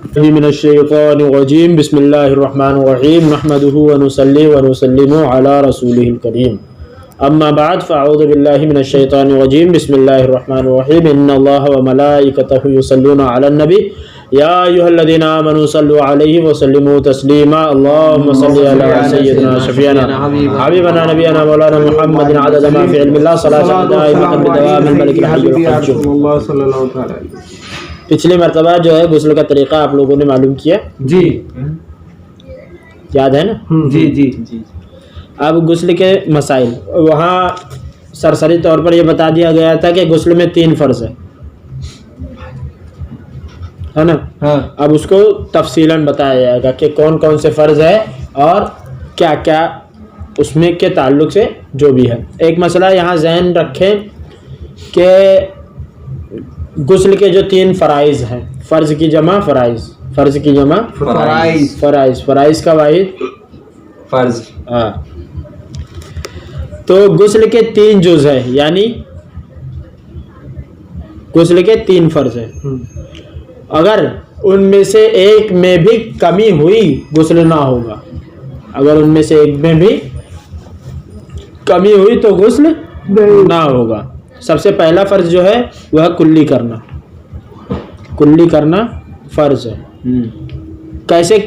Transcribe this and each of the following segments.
من الشیطان الرجیم بسم اللہ الرحمن الرحیم نحمده ونصلی ونسلم علی رسوله الکریم اما بعد فاعوذ باللہ من الشیطان الرجیم بسم اللہ الرحمن الرحیم ان اللہ وملائکته یصلون علی النبی یا ایھا الذین آمنوا صلوا علیہ وسلموا تسلیما اللهم صل علی سیدنا شفیعنا حبیبنا نبینا مولانا محمد عدد ما فی علم اللہ صلاۃ دائمۃ بدوام الملک الحی القیوم صلی اللہ تعالی علیہ. پچھلی مرتبہ جو ہے غسل کا طریقہ آپ لوگوں نے معلوم کیا جی یاد ہے نا؟ جی جی جی. اب غسل کے مسائل وہاں سرسری طور پر یہ بتا دیا گیا تھا کہ غسل میں 3 فرض ہے نا. ہاں اب اس کو تفصیلاً بتایا جائے گا کہ کون کون سے فرض ہے اور کیا کیا اس میں کے تعلق سے جو بھی ہے. ایک مسئلہ یہاں ذہن رکھیں کہ غسل کے جو 3 فرائض ہیں، فرض کی جمع فرائض، فرض کی جمع فرائض، فرائض، فرائض کا واحد فرض. ہاں. تو غسل کے 3 جز ہیں، یعنی غسل کے 3 فرض ہیں. اگر ان میں سے ایک میں بھی کمی ہوئی غسل نہ ہوگا. اگر ان میں سے ایک میں بھی کمی ہوئی تو غسل نہ ہوگا. سب سے پہلا فرض جو ہے وہ ہے کلی کرنا. کلی کرنا فرض ہے. کیسے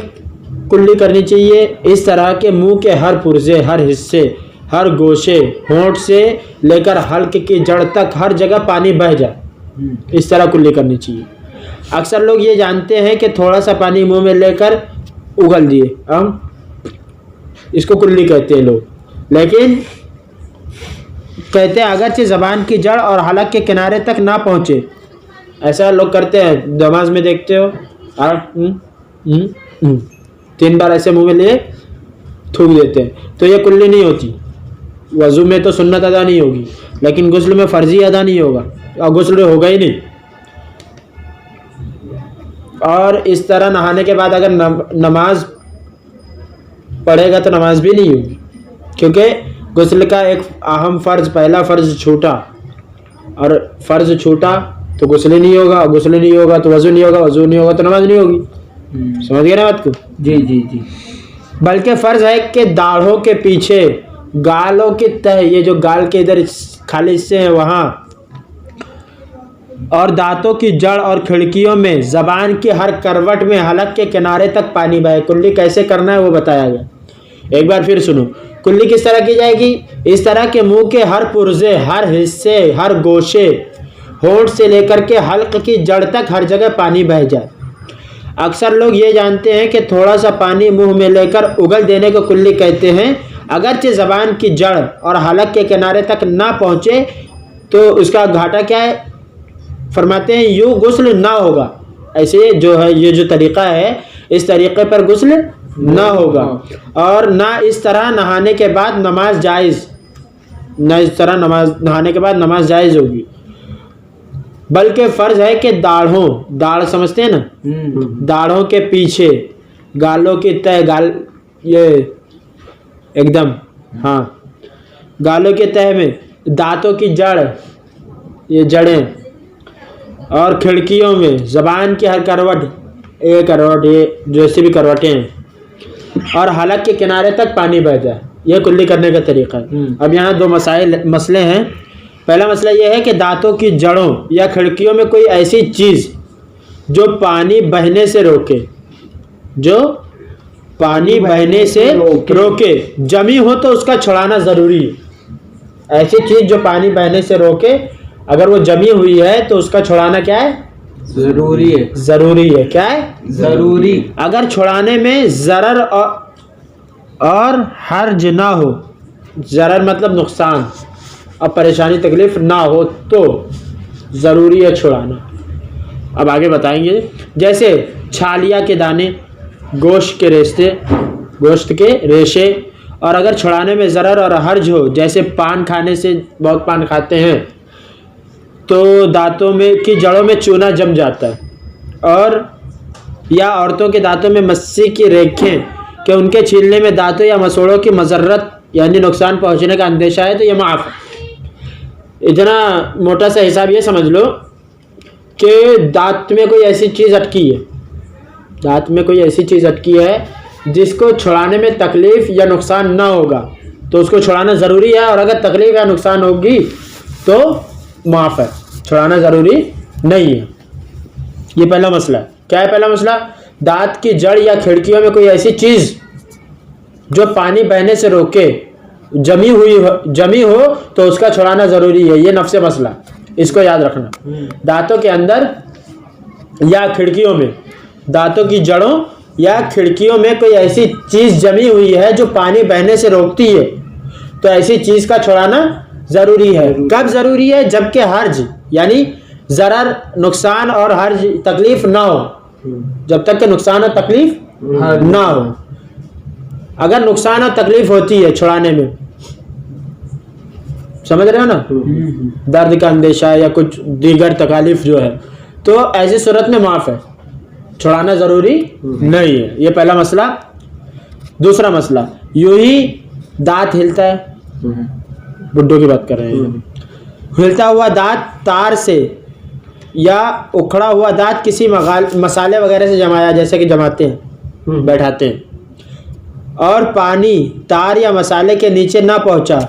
کلی کرنی چاہیے؟ اس طرح کہ منہ کے ہر پرزے، ہر حصے، ہر گوشے، ہونٹ سے لے کر حلق کی جڑ تک ہر جگہ پانی بہہ جائے. اس طرح کلی کرنی چاہیے. اکثر لوگ یہ جانتے ہیں کہ تھوڑا سا پانی منہ میں لے کر اگل دیے، ہم اس کو کلی کہتے ہیں لوگ. لیکن کہتے ہیں اگرچہ زبان کی جڑ اور حلق کے کنارے تک نہ پہنچے. ایسا لوگ کرتے ہیں، نماز میں دیکھتے ہو 3 بار ایسے منہ میں لیے تھوک دیتے ہیں، تو یہ کلی نہیں ہوتی. وضو میں تو سنت ادا نہیں ہوگی، لیکن غسل میں فرضی ادا نہیں ہوگا اور غسل ہوگا ہی نہیں. اور اس طرح نہانے کے بعد اگر نماز پڑھے گا تو نماز بھی نہیں ہوگی، کیونکہ غسل کا ایک اہم فرض، پہلا فرض چھوٹا، اور فرض چھوٹا تو غسل نہیں ہوگا، غسل نہیں ہوگا تو وضو نہیں ہوگا، وضو نہیں ہوگا تو نماز نہیں ہوگی. سمجھ گئے نا بات کو؟ جی جی جی. بلکہ فرض ہے کہ داڑھوں کے پیچھے، گالوں کے تہ، یہ جو گال کے ادھر خالی حصے ہیں وہاں، اور دانتوں کی جڑ اور کھڑکیوں میں، زبان کی ہر کروٹ میں، حلق کے کنارے تک پانی بہے. کلی کیسے کرنا ہے وہ بتایا گیا. ایک بار پھر سنو. کلی کس طرح کی جائے گی؟ اس طرح کہ منہ کے ہر پرزے، ہر حصے، ہر گوشے، ہونٹ سے لے کر کے حلق کی جڑ تک ہر جگہ پانی بہہ جائے. اکثر لوگ یہ جانتے ہیں کہ تھوڑا سا پانی منہ میں لے کر اگل دینے کو کلی کہتے ہیں. اگرچہ زبان کی جڑ اور حلق کے کنارے تک نہ پہنچے تو اس کا گھاٹا کیا ہے؟ فرماتے ہیں یوں غسل نہ ہوگا. ایسے جو ہے یہ جو طریقہ ہے، اس طریقے پر غسل نہ ہوگا. اور نہ اس طرح نہانے کے بعد نماز جائز، نہ اس طرح نہانے کے بعد نماز جائز ہوگی. بلکہ فرض ہے کہ داڑھوں، داڑھ سمجھتے ہیں نا، داڑھوں کے پیچھے، گالوں کی تہ، گال یہ ایک دم، ہاں، گالوں کے تہ میں، دانتوں کی جڑ، یہ جڑیں، اور کھڑکیوں میں، زبان کی ہر کروٹ، یہ کروٹ، یہ جیسے بھی کروٹیں ہیں، اور حلق کے کنارے تک پانی بہہ جائے. یہ کلی کرنے کا طریقہ ہے. اب یہاں 2 مسئلے ہیں. پہلا مسئلہ یہ ہے کہ دانتوں کی جڑوں یا کھڑکیوں میں کوئی ایسی چیز جو پانی بہنے سے روکے، جو پانی بہنے سے روکے، جمی ہو تو اس کا چھڑانا ضروری ہے. ایسی چیز جو پانی بہنے سے روکے، اگر وہ جمی ہوئی ہے تو اس کا چھڑانا کیا ہے؟ ضروری ہے. ضروری ہے. کیا ہے؟ ضروری. اگر چھڑانے میں ضرر اور حرج نہ ہو، ضرر مطلب نقصان اور پریشانی تکلیف نہ ہو تو ضروری ہے چھڑانا. اب آگے بتائیں گے. جیسے چھالیا کے دانے، گوشت کے ریشے، اور اگر چھڑانے میں ضرر اور حرج ہو، جیسے پان کھانے سے، بہت پان کھاتے ہیں تو دانتوں میں کی جڑوں میں چونا جم جاتا ہے، اور یا عورتوں کے دانتوں میں مسی کی ریکھیں کہ ان کے چھیلنے میں دانتوں یا مسوڑوں کی مضرت یعنی نقصان پہنچنے کا اندیشہ ہے تو یہ معاف ہے. اتنا موٹا سا حساب یہ سمجھ لو کہ دانت میں کوئی ایسی چیز اٹکی ہے दांत में कोई ऐसी चीज़ अटकी है जिसको छुड़ाने में तकलीफ या नुकसान ना होगा तो उसको छुड़ाना ज़रूरी है, और अगर तकलीफ या नुकसान होगी तो माफ़ है, छुड़ाना ज़रूरी नहीं है। ये पहला मसला है। क्या है पहला मसला? दांत की जड़ या खिड़कियों में कोई ऐसी चीज़ जो पानी बहने से रोके जमी हो तो उसका छुड़ाना ज़रूरी है। ये नफ्स मसला, इसको याद रखना। दांतों के अंदर या खिड़कियों में, दांतों की जड़ों या खिड़कियों में कोई ऐसी चीज़ जमी हुई है जो पानी बहने से रोकती है, तो ऐसी चीज़ का छुड़ाना ज़रूरी है। कब ज़रूरी है? जबकि हर्ज यानी ज़रर, नुकसान और हर्ज, तकलीफ़ ना हो। जब तक कि नुकसान और तकलीफ़ ना हो। अगर नुकसान और तकलीफ़ होती है छुड़ाने में, समझ रहे हो ना, दर्द का अंदेशा या कुछ दीगर तकालीफ जो है, तो ऐसी सूरत में माफ़ है, छुड़ाना ज़रूरी नहीं है। ये पहला मसला। दूसरा मसला, यूं ही दांत हिलता है, बुड्ढों की बात कर रहे हैं, हिलता हुआ दांत तार से या उखड़ा हुआ दांत किसी मसाले वगैरह से जमाया, जैसे कि जमाते हैं, बैठाते हैं, और पानी तार या मसाले के नीचे ना पहुंचा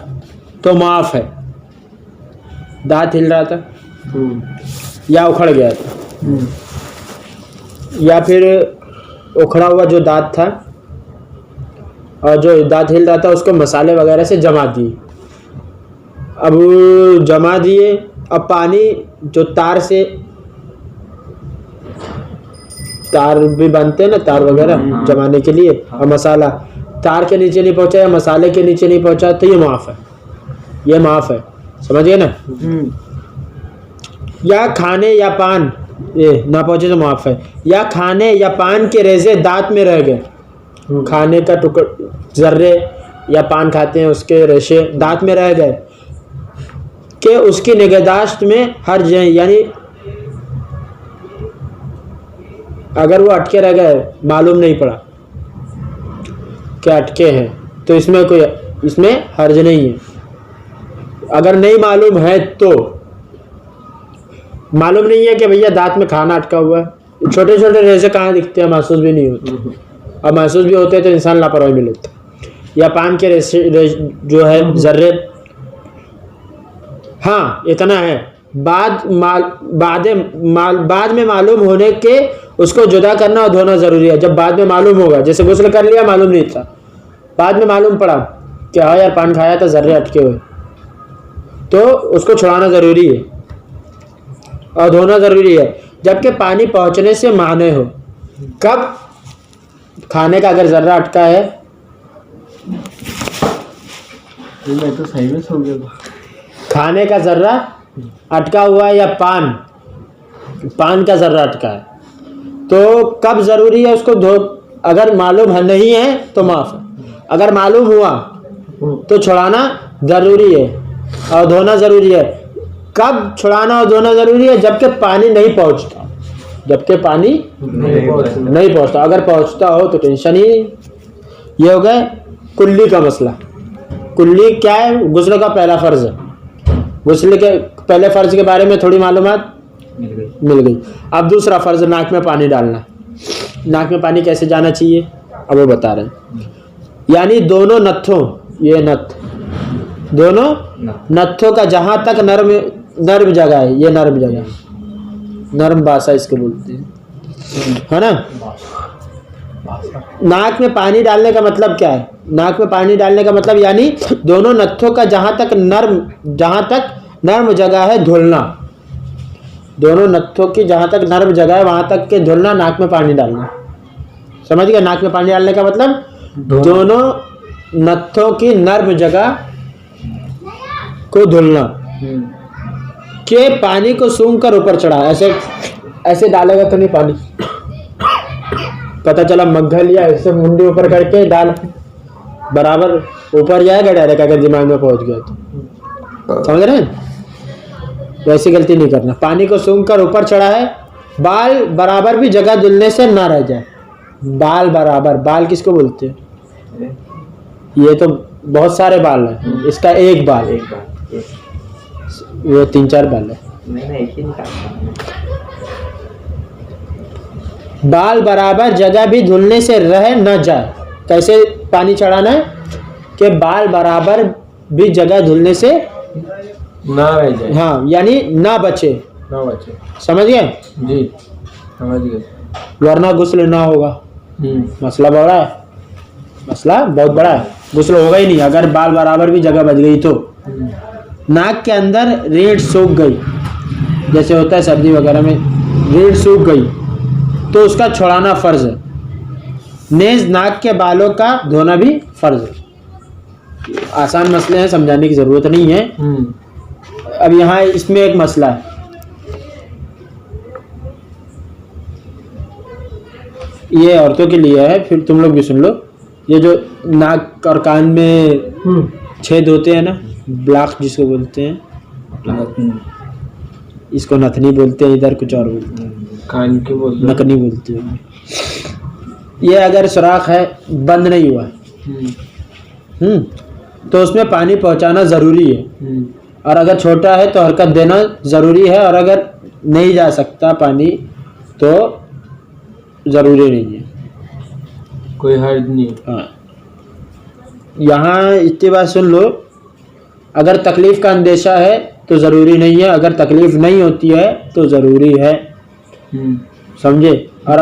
तो माफ़ है। दांत हिल रहा था या उखड़ गया था, या फिर उखड़ा हुआ जो दांत था और जो दांत हिल रहा था उसको मसाले वगैरह से जमा दिए। अब जमा दिए, अब पानी जो तार से, तार भी बनते हैं ना, तार वगैरह जमाने के लिए, और मसाला तार के नीचे नहीं पहुंचा या मसाले के नीचे नहीं पहुंचा तो ये माफ़ है, ये माफ़ है। समझिए ना। या खाने या पान, ये ना पहुंचे तो माफ़ है। या खाने या पान के रेजे दांत में रह गए, खाने का टुकड़, जर्रे या पान खाते हैं उसके रेशे दांत में रह गए, कि उसकी निगहदाश्त में हर्ज है, यानी अगर वो अटके रह गए, मालूम नहीं पड़ा कि अटके हैं, तो इसमें हर्ज नहीं है। अगर नहीं मालूम है तो, मालूम नहीं है कि भैया दांत में खाना अटका हुआ है, छोटे छोटे रेशे कहाँ दिखते हैं, महसूस भी नहीं होते, और महसूस भी होते हैं तो इंसान लापरवाही में लेता है। या पान के रेशे जो है, जर्रे, हाँ इतना है, बाद में मालूम होने के उसको जुदा करना और धोना ज़रूरी है। जब बाद में मालूम होगा, जैसे गुस्ल कर लिया, मालूम नहीं था, बाद में मालूम पड़ा कि हाँ यार पान खाया था, जर्रे अटके हुए, तो उसको छुड़ाना ज़रूरी है और धोना ज़रूरी है, जबकि पानी पहुँचने से माने हो। कब? खाने का अगर जर्रा अटका है, मैं तो सही में सो गया। खाने का जर्रा अटका हुआ है या पान का जर्रा अटका है, तो कब ज़रूरी है उसको धो? अगर मालूम नहीं है तो माफ़ है, अगर मालूम हुआ तो छुड़ाना ज़रूरी है और धोना ज़रूरी है। कब छुड़ाना और धोना ज़रूरी है? जबकि पानी नहीं पहुंचता, जबकि पानी नहीं पहुंचता। अगर पहुंचता हो तो टेंशन ही नहीं। ये हो गया कुल्ली का मसला। कुल्ली क्या है? गुस्ल का पहला फ़र्ज़ है। गुस्ल के पहले फ़र्ज़ के बारे में थोड़ी मालूमात मिल गई। अब दूसरा फ़र्ज़, नाक में पानी डालना। नाक में पानी कैसे जाना चाहिए अब वो बता रहे हैं। यानी दोनों नत्थों, ये नथ, दोनों नत्थों का जहाँ तक नर्म जगह है, ये नर्म जगह है, नर्म बासा इसको बोलते हैं, है ना। नाक में पानी डालने का मतलब क्या है? नाक में पानी डालने का मतलब यानी दोनों नत्थों का जहाँ तक नर्म जगह है धुलना, दोनों नत्थों की जहाँ तक नर्म जगह है वहाँ तक के धुलना, नाक में पानी डालना। समझ गए? नाक में पानी डालने का मतलब दोनों नत्थों की नर्म जगह को धुलना। के पानी को सूंघ कर ऊपर चढ़ा, ऐसे डालेगा तो नहीं पानी, पता चला मग्घा लिया, ऐसे मुंडी ऊपर करके डाल, बराबर ऊपर जाएगा डायरेक्ट, अगर दिमाग में पहुंच गया तो। समझ रहे हैं? वैसी गलती नहीं करना। पानी को सूंघ कर ऊपर चढ़ा है, बाल बराबर भी जगह धुलने से ना रह जाए। बाल बराबर, बाल किसको बोलते हैं? ये तो बहुत सारे बाल हैं, इसका एक बाल, वो 3-4 बाल है। बाल बराबर जगह भी धुलने से रह न जाए। कैसे पानी चढ़ाना है कि बाल बराबर भी जगह धुलने से ना रह जाए। हाँ यानी ना बचे, ना बचे। समझ गए? जी समझ गए। वरना गुस्ल ना होगा। मसला बड़ा है, मसला बहुत बड़ा है, गुस्ल होगा ही नहीं अगर बाल बराबर भी जगह बच गई तो। नाक के अंदर रीढ़ सूख गई, जैसे होता है सर्दी वगैरह में रीढ़ सूख गई तो उसका छुड़ाना फर्ज है। नेज नाक के बालों का धोना भी फर्ज है। आसान मसले हैं, समझाने की ज़रूरत नहीं है। अब यहाँ इसमें एक मसला है, ये औरतों के लिए है, फिर तुम लोग भी सुन लो। ये जो नाक और कान में छेद होते हैं ना, ब्लॉक जिसको बोलते हैं, इसको नथनी बोलते हैं, इधर कुछ और बोलते हैं, कान के बोलते हैं, नकनी बोलते हैं। ये अगर सुराख है, बंद नहीं हुआ है, तो उसमें पानी पहुंचाना ज़रूरी है। और अगर छोटा है तो हरकत देना ज़रूरी है, और अगर नहीं जा सकता पानी तो ज़रूरी नहीं है, कोई हर्ज नहीं। हाँ यहाँ इतनी बात सुन लो, अगर तकलीफ़ का अंदेशा है तो ज़रूरी नहीं है, अगर तकलीफ़ नहीं होती है तो ज़रूरी है, समझे? और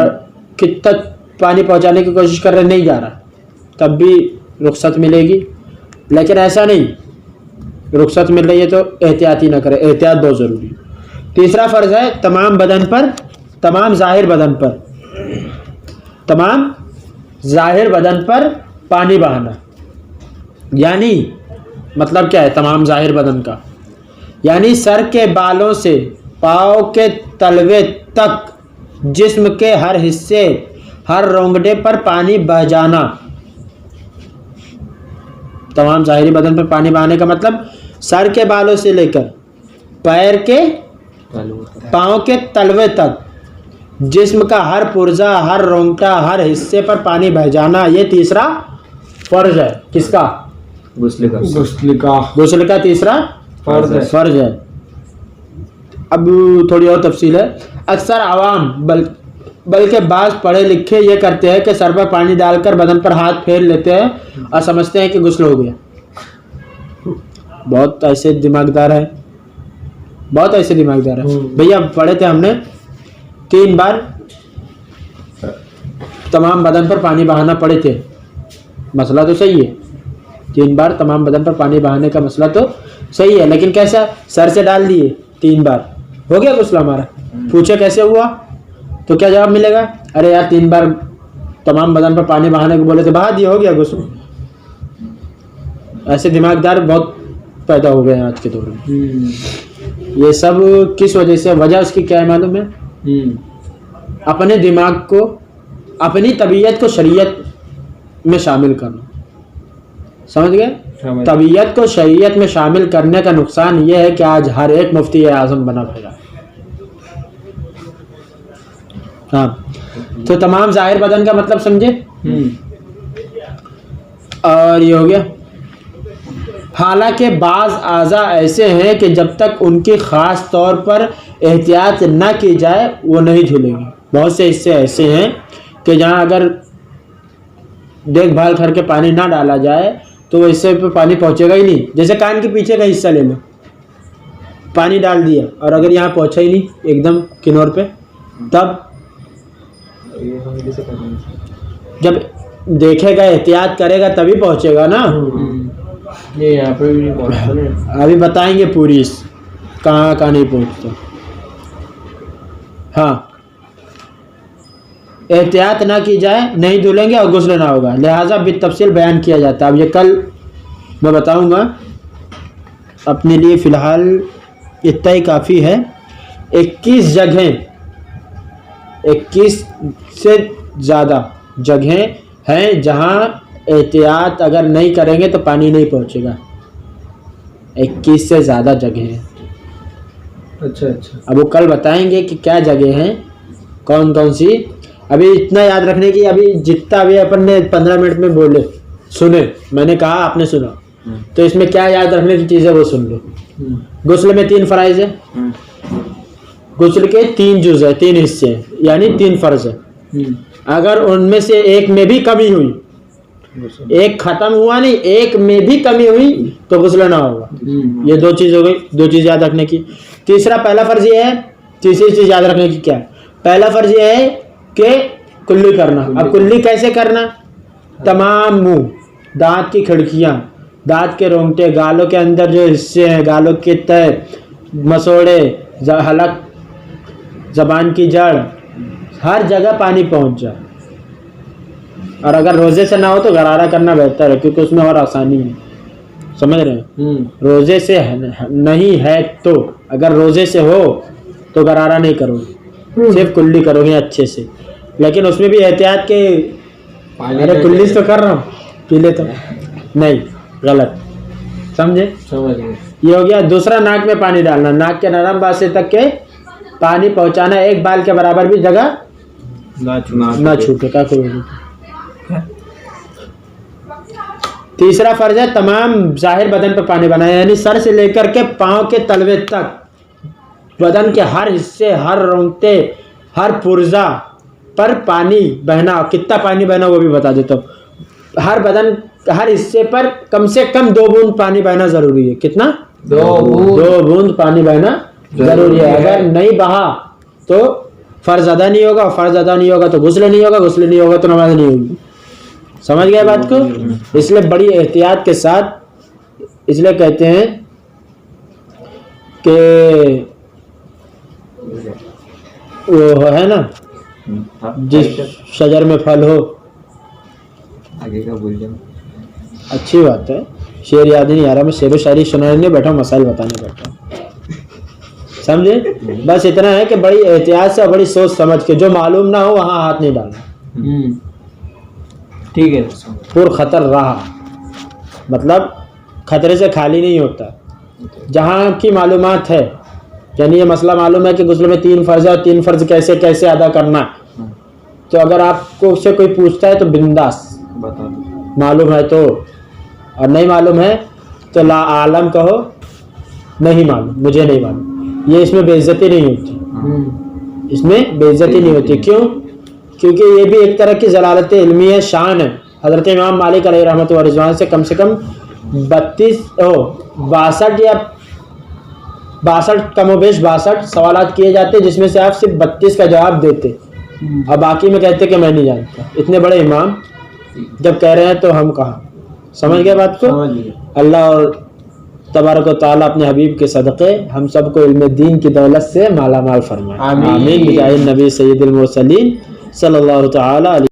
कितना पानी पहुंचाने की कोशिश कर रहे, नहीं जा रहा, तब भी रुख्सत मिलेगी। लेकिन ऐसा नहीं, रुख्सत मिल रही है तो एहतियात ही ना करें, एहतियात बहुत ज़रूरी है। तीसरा फ़र्ज़ है तमाम बदन पर, तमाम ज़ाहिर बदन पर, तमाम ज़ाहिर बदन पर पानी बहाना। यानी मतलब क्या है तमाम ज़ाहिर बदन का? यानी सर के बालों से पाँव के तलवे तक जिस्म के हर हिस्से, हर रोंगटे पर पानी बह जाना। तमाम ज़ाहिरी बदन पर पानी बहाने का मतलब सर के बालों से लेकर पैर के पाँव के तलवे तक जिस्म का हर पुर्जा, हर रोंगटा, हर हिस्से पर पानी बह जाना। ये तीसरा फर्ज है। किसका? गुस्ल का। गुस्ल का तीसरा फर्ज है। अब थोड़ी और तफसील है। अक्सर आवाम बल्कि बाज़ पढ़े लिखे ये करते हैं कि सर पर पानी डालकर बदन पर हाथ फेर लेते हैं और समझते हैं कि गुस्ल हो गया। बहुत ऐसे दिमागदार है, बहुत ऐसे दिमागदार है। भैया पढ़े थे हमने 3 बार तमाम बदन पर पानी बहाना पड़े थे, मसला तो सही है। 3 बार तमाम बदन पर पानी बहाने का मसला तो सही है, लेकिन कैसा? सर से डाल दिए 3 बार, हो गया गुस्ल हमारा। पूछे कैसे हुआ तो क्या जवाब मिलेगा? अरे यार 3 बार तमाम बदन पर पानी बहाने को बोले थे, बहा दिया, हो गया गुस्ल। ऐसे दिमागदार बहुत पैदा हो गए हैं आज के दौर में। ये सब किस वजह से? वजह उसकी क्या है मालूम है? अपने दिमाग को, अपनी तबीयत को शरीयत में शामिल करना। समझ गए? तबीयत को शरीयत में शामिल करने का नुकसान यह है कि आज हर एक मुफ्ती आज़म बना फिरा। हाँ, तो तमाम ज़ाहिर बदन का मतलब समझे? और ये हो गया। हालांकि बाज़ आज़ा ऐसे हैं कि जब तक उनकी ख़ास तौर पर एहतियात न की जाए वो नहीं धुलेंगे। बहुत से हिस्से ऐसे हैं कि जहाँ अगर देखभाल करके पानी ना डाला जाए तो वो हिस्से पे पानी पहुँचेगा ही नहीं। जैसे कान के पीछे का हिस्सा ले लो, पानी डाल दिया और अगर यहाँ पहुँचा ही नहीं एकदम किनार पे, तब जब देखेगा, एहतियात करेगा तभी पहुँचेगा ना। ये यहाँ पे भी नहीं पहुँचता। अभी बताएंगे पूरी कहाँ कहाँ नहीं पहुँचता। हाँ, एहतियात ना की जाए नहीं धुलेंगे और गुस्ल ना होगा, लिहाजा बितफसील बयान किया जाता है। अब ये कल मैं बताऊंगा, अपने लिए फ़िलहाल इतना ही काफ़ी है। 21 जगहें, 21 से ज़्यादा जगहें हैं जहाँ एहतियात अगर नहीं करेंगे तो पानी नहीं पहुँचेगा। 21 से ज़्यादा जगह हैं। अच्छा। अब वो कल बताएंगे कि क्या जगह हैं, कौन कौन सी। अभी इतना याद रखने की, अभी जितना अभी अपन ने 15 मिनट में बोले सुने, मैंने कहा आपने सुना, तो इसमें क्या याद रखने की चीज़ है वो सुन लो। गुस्ल में 3 फ़राइज़ है, गुस्ल के 3 जुज़ है, 3 हिस्से हैं, यानी 3 फ़र्ज़ है। اگر ان میں سے ایک میں بھی کمی ہوئی, ایک ختم ہوا نہیں, ایک میں بھی کمی ہوئی تو غسل نہ ہوگا. یہ دو چیز ہو گئی, دو چیز یاد رکھنے کی. تیسرا, پہلا فرض یہ ہے, تیسری چیز یاد رکھنے کی کیا ہے؟ پہلا فرض یہ ہے کہ کلی کرنا. اب کلی کیسے کرنا؟ تمام منہ, دانت کی کھڑکیاں, دانت کے رونگٹے, گالوں کے اندر جو حصے ہیں, گالوں کے تہ, مسوڑے, حلق, زبان کی جڑ, ہر جگہ پانی پہنچ جائے. اور اگر روزے سے نہ ہو تو غرارہ کرنا بہتر ہے, کیونکہ اس میں اور آسانی ہے. سمجھ رہے ہیں؟ روزے سے نہیں ہے تو, اگر روزے سے ہو تو غرارہ نہیں کرو گے, صرف کلی کرو گے اچھے سے. لیکن اس میں بھی احتیاط کے, ارے کلی تو کر رہا ہوں, پی لے تو نہیں, غلط. سمجھے؟ یہ ہو گیا. دوسرا, ناک میں پانی ڈالنا, ناک کے نرم باسے تک کے پانی پہنچانا, ایک بال کے برابر بھی جگہ نہ چھوٹے. کیا کرو گے؟ تیسرا فرض ہے تمام ظاہر بدن پہ پانی بنایا, یعنی سر سے لے کر کے پاؤں کے تلوے تک بدن کے ہر حصے, ہر رونگٹے, ہر پرزا پر پانی بہنا. کتنا پانی بہنا وہ بھی بتا دیتا ہوں. ہر بدن, ہر حصے پر کم سے کم 2 بوند پانی بہنا ضروری ہے. کتنا؟ 2 بوند پانی بہنا ضروری ہے. اگر نہیں بہا تو فرض ادا نہیں ہوگا, فرض ادا نہیں ہوگا تو غسل نہیں ہوگا, غسل نہیں ہوگا تو نماز نہیں ہوگی. سمجھ گئے بات کو؟ اس لیے بڑی احتیاط کے ساتھ, اس لیے کہتے ہیں کہ وہ ہے نا, جس شجر میں پھل ہو, اچھی بات ہے. شعر یاد نہیں آ رہا, میں شعر و شاعری سنانے نہیں بیٹھا ہوں, مسائل بتانے بیٹھا ہوں. سمجھے؟ بس اتنا ہے کہ بڑی احتیاط سے اور بڑی سوچ سمجھ کے, جو معلوم نہ ہو وہاں ہاتھ نہیں ڈالنا. ٹھیک ہے؟ پر خطر رہا مطلب خطرے سے خالی نہیں ہوتا. جہاں کی معلومات ہے, یعنی یہ مسئلہ معلوم ہے کہ غسل میں 3 فرض ہے, اور 3 فرض کیسے کیسے ادا کرنا, تو اگر آپ کو اس سے کوئی پوچھتا ہے تو بنداس بتا دو, معلوم ہے تو, اور نہیں معلوم ہے تو لا عالم کہو, نہیں معلوم, مجھے نہیں معلوم. یہ اس میں بے عزتی نہیں ہوتی, اس میں بے عزتی نہیں ہوتی. کیوں؟ کیونکہ یہ بھی ایک طرح کی ضلالت علمی ہے, شان ہے. حضرت امام مالک علیہ رحمۃ و رضوان سے کم 62 یا 62 کم و بیش 62 سوالات کیے جاتے, جس میں سے آپ صرف 32 کا جواب دیتے, اور باقی میں کہتے کہ میں نہیں جانتا. اتنے بڑے امام جب کہہ رہے ہیں تو ہم کہاں. سمجھ گئے بات کو؟ اللہ اور تبارک و تعالیٰ اپنے حبیب کے صدقے ہم سب کو علم دین کی دولت سے مالا مال فرمائے. آمین. بجاہ النبی سید المرسلین صلی اللہ تعالی علیہ